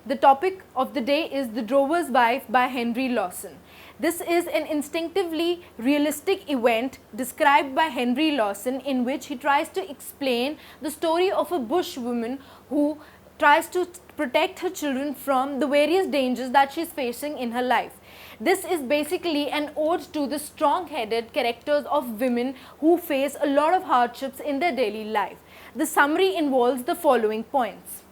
The topic of the day is The Drover's Wife by Henry Lawson. This is an instinctively realistic event described by Henry Lawson, in which he tries to explain the story of a bush woman who tries to protect her children from the various dangers that she is facing in her life. This is basically an ode to the strong-headed characters of women who face a lot of hardships in their daily life. The summary involves the following points: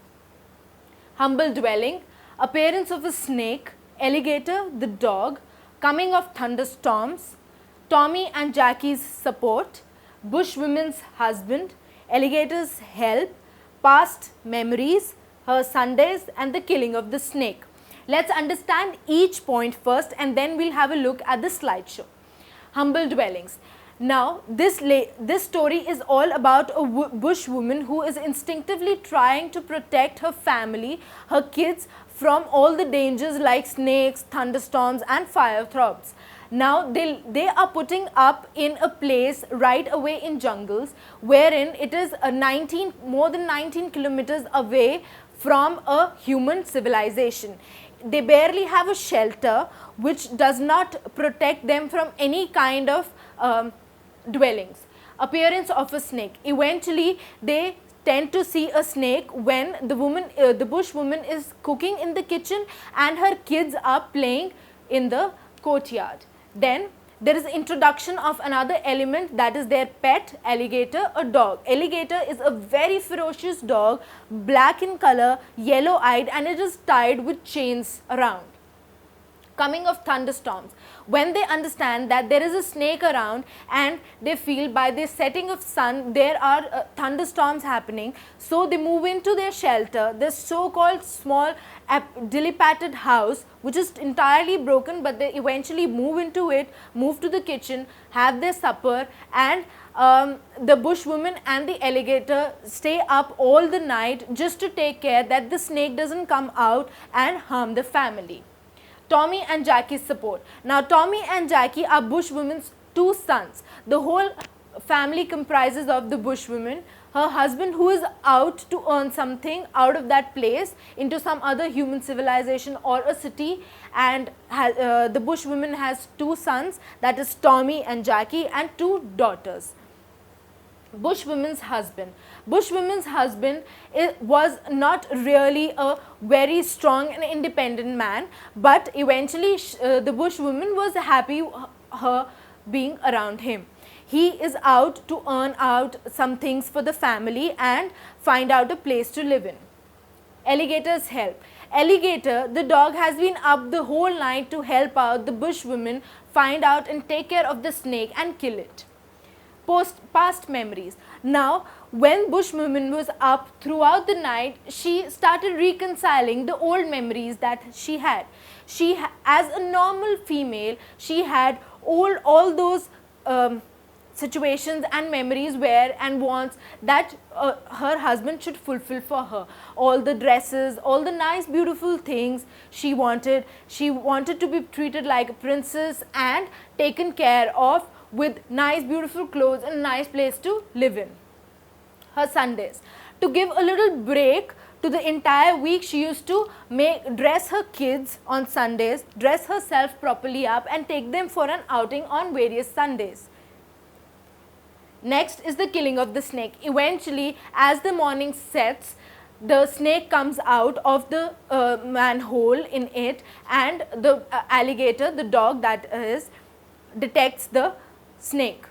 humble dwelling, appearance of a snake, alligator, the dog, coming of thunderstorms, Tommy and Jackie's support, bushwoman's husband, alligator's help, past memories, her Sundays, and the killing of the snake. Let's understand each point first, and then we'll have a look at the slideshow. Humble dwellings. Now, this story is all about a bush woman who is instinctively trying to protect her family, her kids, from all the dangers like snakes, thunderstorms, and fire throbs. Now, they are putting up in a place right away in jungles, wherein it is more than 19 kilometers away from a human civilization. They barely have a shelter which does not protect them from any kind of dwellings. Appearance of a snake. Eventually, they tend to see a snake when the bush woman is cooking in the kitchen and her kids are playing in the courtyard. Then there is introduction of another element, that is their pet, alligator, a dog. Alligator is a very ferocious dog, black in color, yellow-eyed, and it is tied with chains around. Coming of thunderstorms. When they understand that there is a snake around and they feel by the setting of sun there are thunderstorms happening, so they move into their shelter, this so-called small dilapidated house which is entirely broken, but they eventually move into it, move to the kitchen, have their supper, and the bushwoman and the alligator stay up all the night just to take care that the snake doesn't come out and harm the family. Tommy and Jackie's support. Now, Tommy and Jackie are bushwoman's two sons. The whole family comprises of the bushwoman, her husband who is out to earn something out of that place into some other human civilization or a city, and the bushwoman has two sons, that is Tommy and Jackie, and two daughters. Bushwoman's husband. Bushwoman's husband was not really a very strong and independent man, but eventually the bushwoman was happy her being around him. He is out to earn out some things for the family and find out a place to live in. Alligator's help. Alligator, the dog, has been up the whole night to help out the bushwoman find out and take care of the snake and kill it. Past memories. Now, when bushwoman was up throughout the night, she started reconciling the old memories that she had. As a normal female, she had all those situations and memories and wants that her husband should fulfill for her. All the dresses, all the nice beautiful things she wanted. She wanted to be treated like a princess and taken care of with nice beautiful clothes and a nice place to live in. Her Sundays. To give a little break to the entire week, she used to dress her kids on Sundays, dress herself properly up, and take them for an outing on various Sundays. Next is the killing of the snake. Eventually, as the morning sets, the snake comes out of the manhole in it, and the alligator, the dog that is, detects the snake.